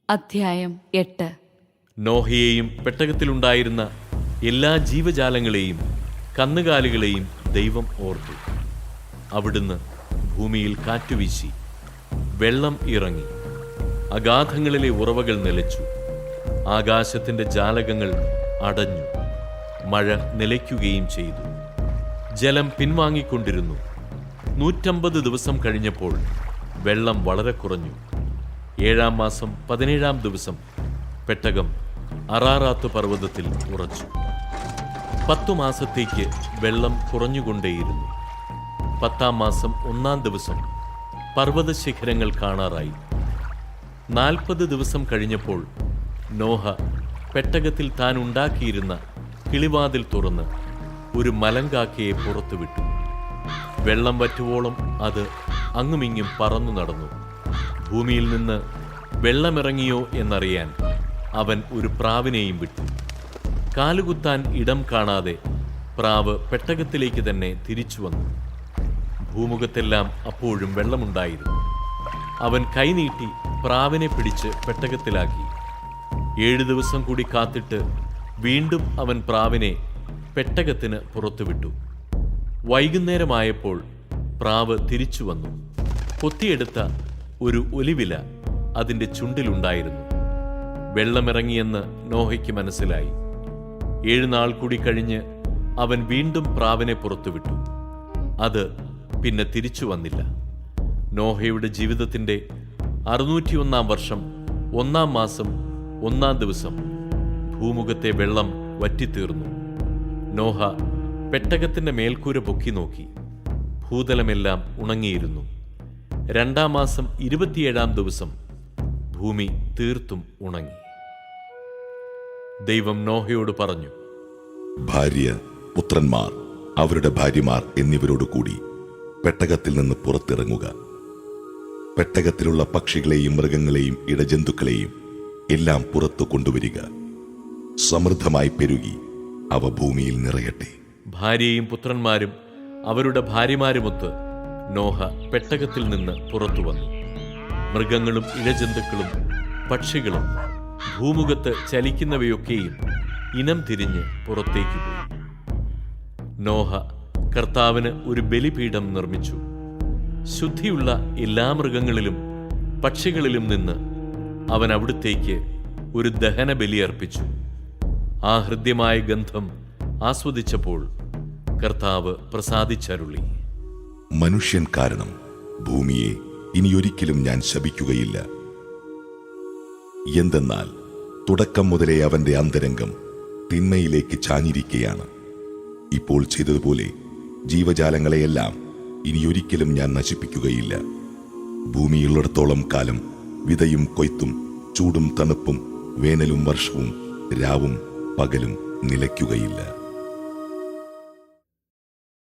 അധ്യായം 8. നോഹയെയും പെട്ടകത്തിലുണ്ടായിരുന്ന എല്ലാ ജീവജാലങ്ങളെയും കന്നുകാലികളെയും ദൈവം ഓർത്തു. അവിടുന്ന് ഭൂമിയിൽ കാറ്റുവീശി, വെള്ളം ഇറങ്ങി, അഗാധങ്ങളിലെ ഉറവകൾ നിലച്ചു, ആകാശത്തിൻ്റെ ജാലകങ്ങൾ അടഞ്ഞു, മഴ നിലയ്ക്കുകയും ചെയ്തു. ജലം പിൻവാങ്ങിക്കൊണ്ടിരുന്നു. 150 ദിവസം കഴിഞ്ഞപ്പോൾ വെള്ളം വളരെ കുറഞ്ഞു. 7-ാം മാസം 17-ാം ദിവസം പെട്ടകം അറാറാത്ത് പർവ്വതത്തിൽ ഉറച്ചു. 10 മാസത്തേക്ക് വെള്ളം കുറഞ്ഞുകൊണ്ടേയിരുന്നു. 10-ാം മാസം 1-ാം ദിവസം പർവ്വത ശിഖരങ്ങൾ കാണാറായി. 40 ദിവസം കഴിഞ്ഞപ്പോൾ നോഹ പെട്ടകത്തിൽ താൻ ഉണ്ടാക്കിയിരുന്ന കിളിവാതിൽ തുറന്ന് ഒരു മലങ്കാക്കയെ പുറത്തുവിട്ടു. വെള്ളം വറ്റുവോളം അത് അങ്ങുമിങ്ങും പറന്നു നടന്നു. ഭൂമിയിൽ നിന്ന് വെള്ളമിറങ്ങിയോ എന്നറിയാൻ അവൻ ഒരു പ്രാവിനെയും വിട്ടു. കാലുകുത്താൻ ഇടം കാണാതെ പ്രാവ് പെട്ടകത്തിലേക്ക് തന്നെ തിരിച്ചു വന്നു. ഭൂമുഖത്തെല്ലാം അപ്പോഴും വെള്ളമുണ്ടായിരുന്നു. അവൻ കൈനീട്ടി പ്രാവിനെ പിടിച്ച് പെട്ടകത്തിലാക്കി. 7 ദിവസം കൂടി കാത്തിട്ട് വീണ്ടും അവൻ പ്രാവിനെ പെട്ടകത്തിന് പുറത്തുവിട്ടു. വൈകുന്നേരമായപ്പോൾ പ്രാവ് തിരിച്ചു വന്നു. കൊത്തിയെടുത്ത ഒരു ഒലിവില അതിൻ്റെ ചുണ്ടിലുണ്ടായിരുന്നു. വെള്ളമിറങ്ങിയെന്ന് നോഹയ്ക്ക് മനസ്സിലായി. 7 നാൾ കൂടി കഴിഞ്ഞ് അവൻ വീണ്ടും പ്രാവിനെ പുറത്തുവിട്ടു. അത് പിന്നെ തിരിച്ചു വന്നില്ല. നോഹയുടെ ജീവിതത്തിൻ്റെ 601-ാം വർഷം 1-ാം മാസം 1-ാം ദിവസം ഭൂമുഖത്തെ വെള്ളം വറ്റിത്തീർന്നു. നോഹ പെട്ടകത്തിൻ്റെ മേൽക്കൂര പൊക്കി നോക്കി. ഭൂതലമെല്ലാം ഉണങ്ങിയിരുന്നു. 2-ാം മാസം 27-ാം ദിവസം ഭൂമി തീർത്തും ഉണങ്ങി. ദൈവം നോഹയോട് പറഞ്ഞു, ഭാര്യ, പുത്രന്മാർ, അവരുടെ ഭാര്യമാർ എന്നിവരോട് കൂടി പെട്ടകത്തിൽ നിന്ന് പുറത്തിറങ്ങുക. പെട്ടകത്തിലുള്ള പക്ഷികളെയും മൃഗങ്ങളെയും ഇടജന്തുക്കളെയും എല്ലാം പുറത്തു കൊണ്ടുവരിക. സമൃദ്ധമായി പെരുകി അവ ഭൂമിയിൽ നിറയട്ടെ. ഭാര്യയും പുത്രന്മാരും അവരുടെ ഭാര്യമാരുമൊത്ത് നോഹ പെട്ടകത്തിൽ നിന്ന് പുറത്തു വന്നു. മൃഗങ്ങളും ഇഴജന്തുക്കളും പക്ഷികളും ഭൂമുഖത്ത് ചലിക്കുന്നവയൊക്കെയും ഇനം തിരിഞ്ഞ് പുറത്തേക്ക് പോയി. നോഹ കർത്താവിന് ഒരു ബലിപീഠം നിർമ്മിച്ചു. ശുദ്ധിയുള്ള എല്ലാ മൃഗങ്ങളിലും പക്ഷികളിലും നിന്ന് അവൻ അവിടുത്തേക്ക് ഒരു ദഹന ബലിയർപ്പിച്ചു. ആ ഹൃദ്യമായ ഗന്ധം ആസ്വദിച്ചപ്പോൾ കർത്താവ് പ്രസാദിച്ചരുളി, മനുഷ്യൻ കാരണം ഭൂമിയെ ഇനിയൊരിക്കലും ഞാൻ ശപിക്കുകയില്ല. എന്തെന്നാൽ തുടക്കം മുതലേ അവന്റെ അന്തരംഗം തിന്മയിലേക്ക് ചാഞ്ഞിരിക്കുകയാണ്. ഇപ്പോൾ ചെയ്തതുപോലെ ജീവജാലങ്ങളെയെല്ലാം ഇനിയൊരിക്കലും ഞാൻ നശിപ്പിക്കുകയില്ല. ഭൂമിയുള്ളിടത്തോളം കാലം വിതയും കൊയ്ത്തും ചൂടും തണുപ്പും വേനലും വർഷവും രാവും പകലും നിലയ്ക്കുകയില്ല.